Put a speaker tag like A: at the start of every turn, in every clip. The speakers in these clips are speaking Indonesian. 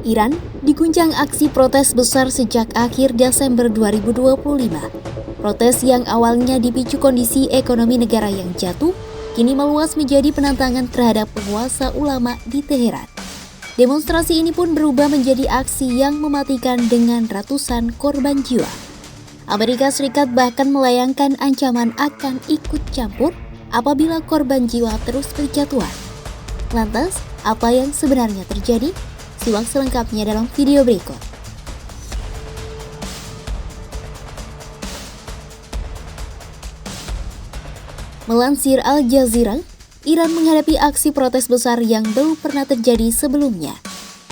A: Iran diguncang aksi protes besar sejak akhir Desember 2025. Protes yang awalnya dipicu kondisi ekonomi negara yang jatuh, kini meluas menjadi penentangan terhadap penguasa ulama di Teheran. Demonstrasi ini pun berubah menjadi aksi yang mematikan dengan ratusan korban jiwa. Amerika Serikat bahkan melayangkan ancaman akan ikut campur apabila korban jiwa terus berjatuhan. Lantas, apa yang sebenarnya terjadi? Simak selengkapnya dalam video berikut. Melansir Al Jazeera, Iran menghadapi aksi protes besar yang belum pernah terjadi sebelumnya.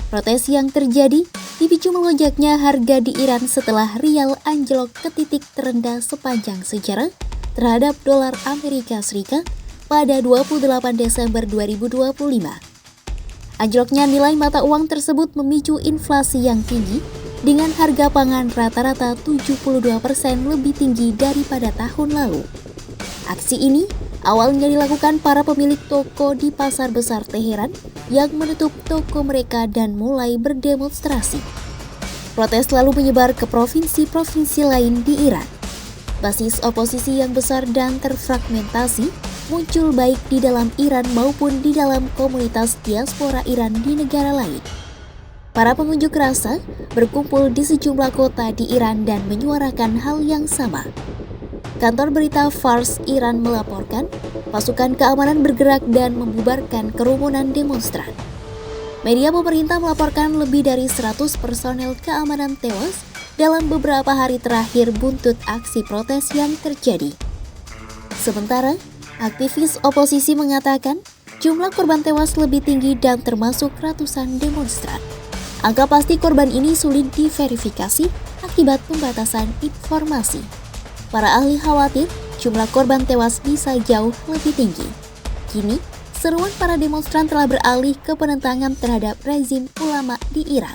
A: Protes yang terjadi dipicu melonjaknya harga di Iran setelah rial anjlok ke titik terendah sepanjang sejarah terhadap dolar Amerika Serikat pada 28 Desember 2025. Anjloknya nilai mata uang tersebut memicu inflasi yang tinggi dengan harga pangan rata-rata 72% lebih tinggi daripada tahun lalu. Aksi ini awalnya dilakukan para pemilik toko di pasar besar Teheran yang menutup toko mereka dan mulai berdemonstrasi. Protes lalu menyebar ke provinsi-provinsi lain di Iran. Basis oposisi yang besar dan terfragmentasi muncul baik di dalam Iran maupun di dalam komunitas diaspora Iran di negara lain. Para pengunjuk rasa berkumpul di sejumlah kota di Iran dan menyuarakan hal yang sama. Kantor berita Fars Iran melaporkan pasukan keamanan bergerak dan membubarkan kerumunan demonstran. Media pemerintah melaporkan lebih dari 100 personel keamanan tewas dalam beberapa hari terakhir buntut aksi protes yang terjadi. Sementara, aktivis oposisi mengatakan jumlah korban tewas lebih tinggi dan termasuk ratusan demonstran. Angka pasti korban ini sulit diverifikasi akibat pembatasan informasi. Para ahli khawatir jumlah korban tewas bisa jauh lebih tinggi. Kini, seruan para demonstran telah beralih ke penentangan terhadap rezim ulama di Iran.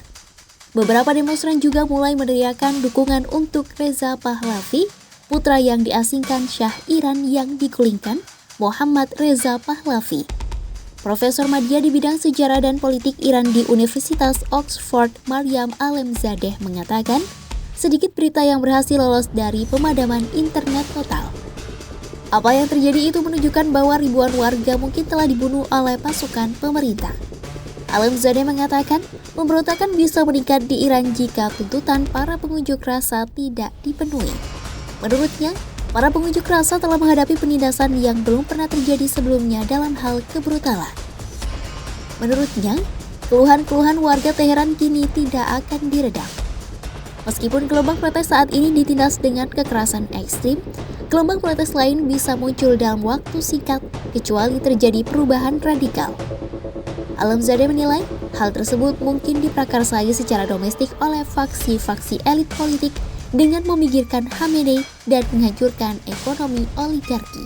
A: Beberapa demonstran juga mulai meneriakkan dukungan untuk Reza Pahlavi, putra yang diasingkan Syah Iran yang digulingkan, Muhammad Reza Pahlavi. Profesor Madya di bidang sejarah dan politik Iran di Universitas Oxford, Maryam Alemzadeh mengatakan, sedikit berita yang berhasil lolos dari pemadaman internet total. Apa yang terjadi itu menunjukkan bahwa ribuan warga mungkin telah dibunuh oleh pasukan pemerintah. Alemzadeh mengatakan, pemberontakan bisa meningkat di Iran jika tuntutan para pengunjuk rasa tidak dipenuhi. Menurutnya, para pengunjuk rasa telah menghadapi penindasan yang belum pernah terjadi sebelumnya dalam hal kebrutalan. Menurutnya, keluhan-keluhan warga Teheran kini tidak akan diredam. Meskipun gelombang protes saat ini ditindas dengan kekerasan ekstrim, gelombang protes lain bisa muncul dalam waktu singkat kecuali terjadi perubahan radikal. Alemzadeh menilai hal tersebut mungkin diprakarsai secara domestik oleh faksi-faksi elit politik dengan memikirkan Khamenei dan menghancurkan ekonomi oligarki.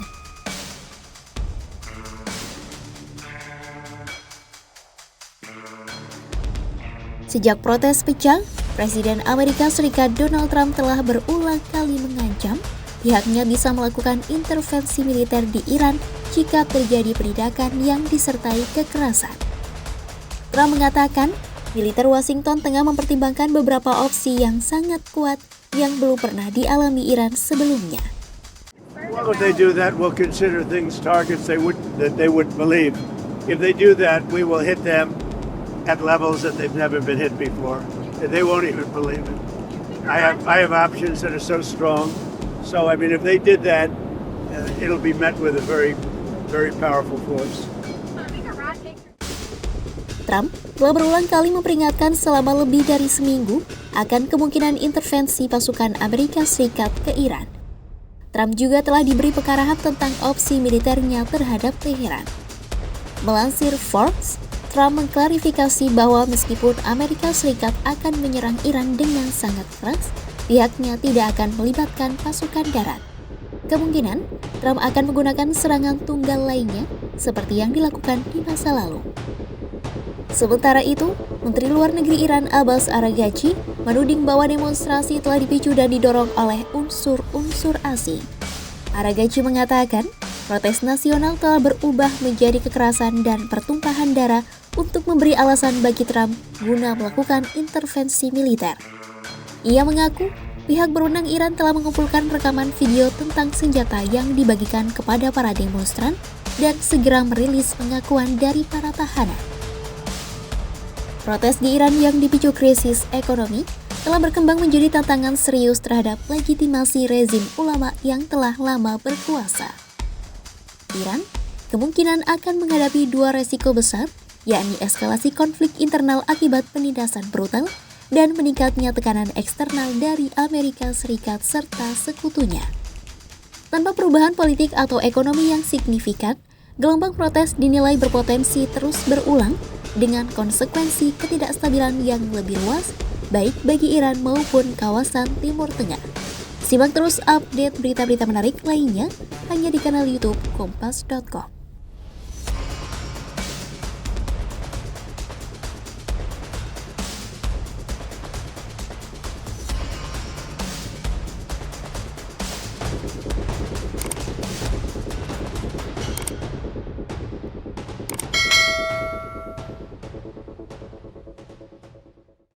A: Sejak protes pecah, Presiden Amerika Serikat Donald Trump telah berulang kali mengancam pihaknya bisa melakukan intervensi militer di Iran jika terjadi penindakan yang disertai kekerasan. Trump mengatakan, militer Washington tengah mempertimbangkan beberapa opsi yang sangat kuat yang belum pernah dialami Iran sebelumnya.
B: Well, if they do that, we'll consider things targets that they wouldn't believe. If they do that, we will hit them at levels that they've never been hit before. They won't even believe it. I have options that are so strong. So, I mean, if they did that, it'll be met with a very, very powerful force.
A: Trump telah berulang kali memperingatkan selama lebih dari seminggu akan kemungkinan intervensi pasukan Amerika Serikat ke Iran. Trump juga telah diberi pengarahan tentang opsi militernya terhadap Teheran. Melansir Forbes, Trump mengklarifikasi bahwa meskipun Amerika Serikat akan menyerang Iran dengan sangat keras, pihaknya tidak akan melibatkan pasukan darat. Kemungkinan, Trump akan menggunakan serangan tunggal lainnya seperti yang dilakukan di masa lalu. Sementara itu, Menteri Luar Negeri Iran Abbas Araghchi menuding bahwa demonstrasi telah dipicu dan didorong oleh unsur-unsur asing. Araghchi mengatakan, protes nasional telah berubah menjadi kekerasan dan pertumpahan darah untuk memberi alasan bagi Trump guna melakukan intervensi militer. Ia mengaku pihak berwenang Iran telah mengumpulkan rekaman video tentang senjata yang dibagikan kepada para demonstran dan segera merilis pengakuan dari para tahanan. Protes di Iran yang dipicu krisis ekonomi telah berkembang menjadi tantangan serius terhadap legitimasi rezim ulama yang telah lama berkuasa. Iran kemungkinan akan menghadapi dua resiko besar, yakni eskalasi konflik internal akibat penindasan brutal dan meningkatnya tekanan eksternal dari Amerika Serikat serta sekutunya. Tanpa perubahan politik atau ekonomi yang signifikan, gelombang protes dinilai berpotensi terus berulang dengan konsekuensi ketidakstabilan yang lebih luas, baik bagi Iran maupun kawasan Timur Tengah. Simak terus update berita-berita menarik lainnya hanya di kanal YouTube Kompas.com.